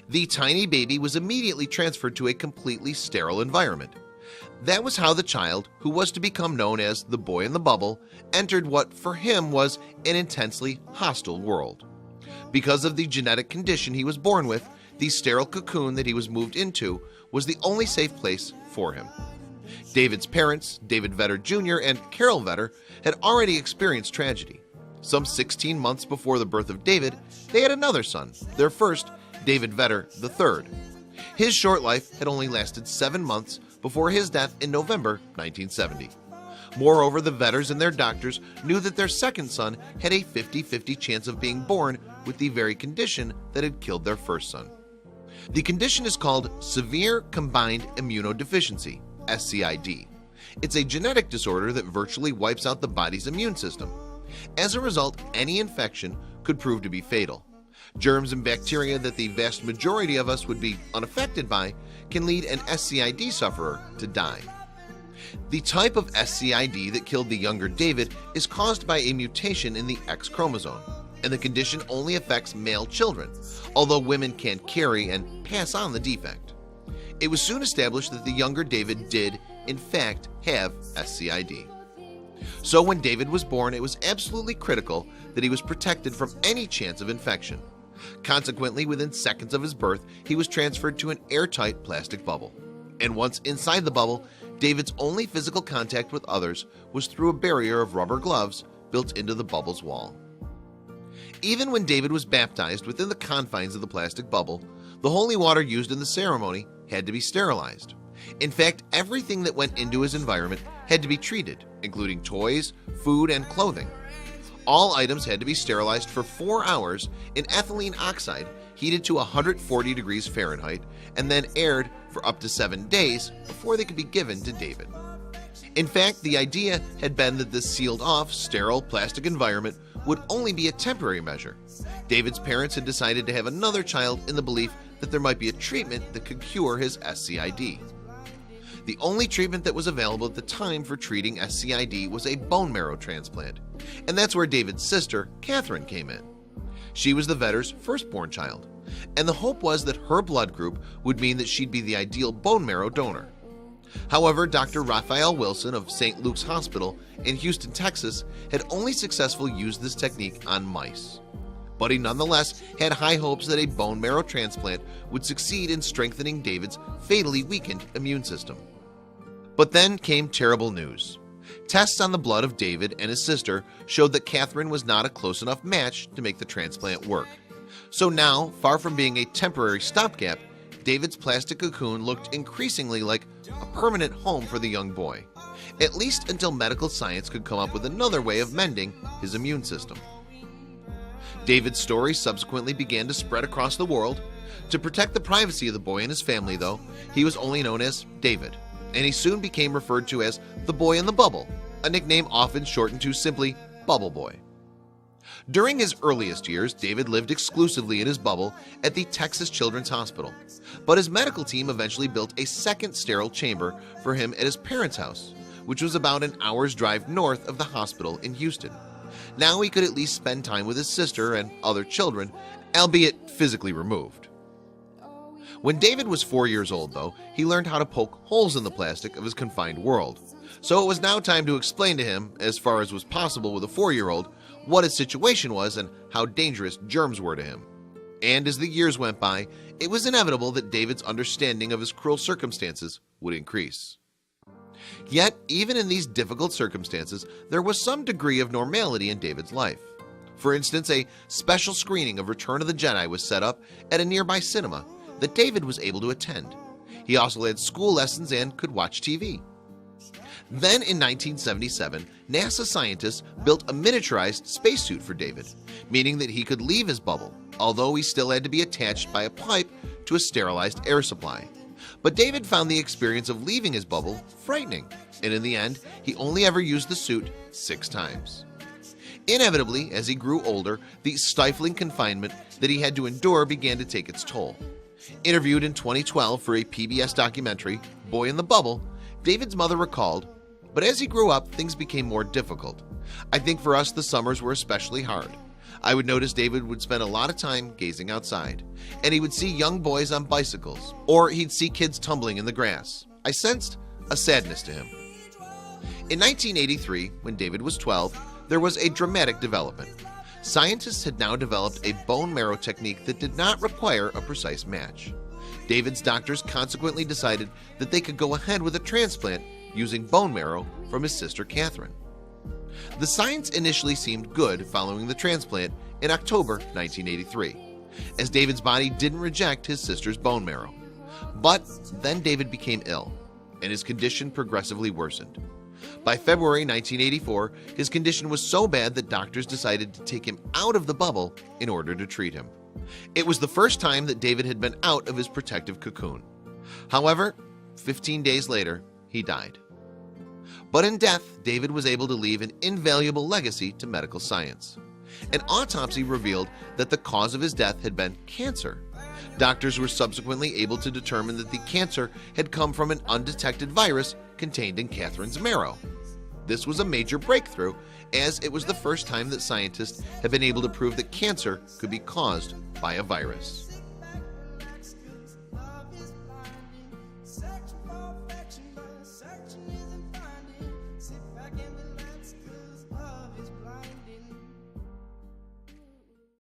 The tiny baby was immediately transferred to a completely sterile environment. That was how the child, who was to become known as the boy in the bubble, entered what for him was an intensely hostile world. Because of the genetic condition he was born with, the sterile cocoon that he was moved into was the only safe place for him. David's parents, David Vetter Jr. and Carol Vetter, had already experienced tragedy. Some 16 months before the birth of David, they had another son, their first, David Vetter III. His short life had only lasted 7 months before his death in November 1970. Moreover, the Vetters and their doctors knew that their second son had a 50-50 chance of being born with the very condition that had killed their first son. The condition is called Severe Combined Immunodeficiency, SCID. It's a genetic disorder that virtually wipes out the body's immune system. As a result, any infection could prove to be fatal. Germs and bacteria that the vast majority of us would be unaffected by can lead an SCID sufferer to die. The type of SCID that killed the younger David is caused by a mutation in the X chromosome, and the condition only affects male children, although women can carry and pass on the defect. It was soon established that the younger David did, in fact, have SCID. So when David was born, it was absolutely critical that he was protected from any chance of infection. Consequently, within seconds of his birth, he was transferred to an airtight plastic bubble. And once inside the bubble, David's only physical contact with others was through a barrier of rubber gloves built into the bubble's wall. Even when David was baptized within the confines of the plastic bubble, the holy water used in the ceremony had to be sterilized. In fact, everything that went into his environment had to be treated, including toys, food, and clothing. All items had to be sterilized for 4 hours in ethylene oxide heated to 140 degrees Fahrenheit and then aired for up to 7 days before they could be given to David. In fact, the idea had been that this sealed-off, sterile plastic environment would only be a temporary measure. David's parents had decided to have another child in the belief that there might be a treatment that could cure his SCID. The only treatment that was available at the time for treating SCID was a bone marrow transplant, and that's where David's sister, Catherine, came in. She was the Vetter's firstborn child, and the hope was that her blood group would mean that she'd be the ideal bone marrow donor. However, Dr. Raphael Wilson of St. Luke's Hospital in Houston, Texas, had only successfully used this technique on mice. But he nonetheless had high hopes that a bone marrow transplant would succeed in strengthening David's fatally weakened immune system. But then came terrible news. Tests on the blood of David and his sister showed that Catherine was not a close enough match to make the transplant work. So now, far from being a temporary stopgap, David's plastic cocoon looked increasingly like a permanent home for the young boy, at least until medical science could come up with another way of mending his immune system. David's story subsequently began to spread across the world. To protect the privacy of the boy and his family, though, he was only known as David, and he soon became referred to as the boy in the bubble, a nickname often shortened to simply Bubble Boy. During his earliest years, David lived exclusively in his bubble at the Texas Children's Hospital, but his medical team eventually built a second sterile chamber for him at his parents' house, which was about an hour's drive north of the hospital in Houston. Now he could at least spend time with his sister and other children, albeit physically removed. When David was 4 years old, though, he learned how to poke holes in the plastic of his confined world. So it was now time to explain to him, as far as was possible with a 4-year-old, what his situation was and how dangerous germs were to him. And as the years went by, it was inevitable that David's understanding of his cruel circumstances would increase. Yet, even in these difficult circumstances, there was some degree of normality in David's life. For instance, a special screening of Return of the Jedi was set up at a nearby cinema that David was able to attend. He also had school lessons and could watch TV. Then in 1977, NASA scientists built a miniaturized spacesuit for David, meaning that he could leave his bubble, although he still had to be attached by a pipe to a sterilized air supply. But David found the experience of leaving his bubble frightening, and in the end, he only ever used the suit 6 times. Inevitably, as he grew older, the stifling confinement that he had to endure began to take its toll. Interviewed in 2012 for a PBS documentary, Boy in the Bubble, David's mother recalled, "But as he grew up, things became more difficult. I think for us the summers were especially hard. I would notice David would spend a lot of time gazing outside, and he would see young boys on bicycles, or he'd see kids tumbling in the grass. I sensed a sadness to him. In 1983, when David was 12, there was a dramatic development. Scientists had now developed a bone marrow technique that did not require a precise match. David's doctors consequently decided that they could go ahead with a transplant using bone marrow from his sister Catherine. The science initially seemed good following the transplant in October 1983, as David's body didn't reject his sister's bone marrow. But then David became ill, and his condition progressively worsened. By February 1984, his condition was so bad that doctors decided to take him out of the bubble in order to treat him. It was the first time that David had been out of his protective cocoon. However, 15 days later, he died. But in death, David was able to leave an invaluable legacy to medical science. An autopsy revealed that the cause of his death had been cancer. Doctors were subsequently able to determine that the cancer had come from an undetected virus contained in Catherine's marrow. This was a major breakthrough, as it was the first time that scientists had been able to prove that cancer could be caused by a virus.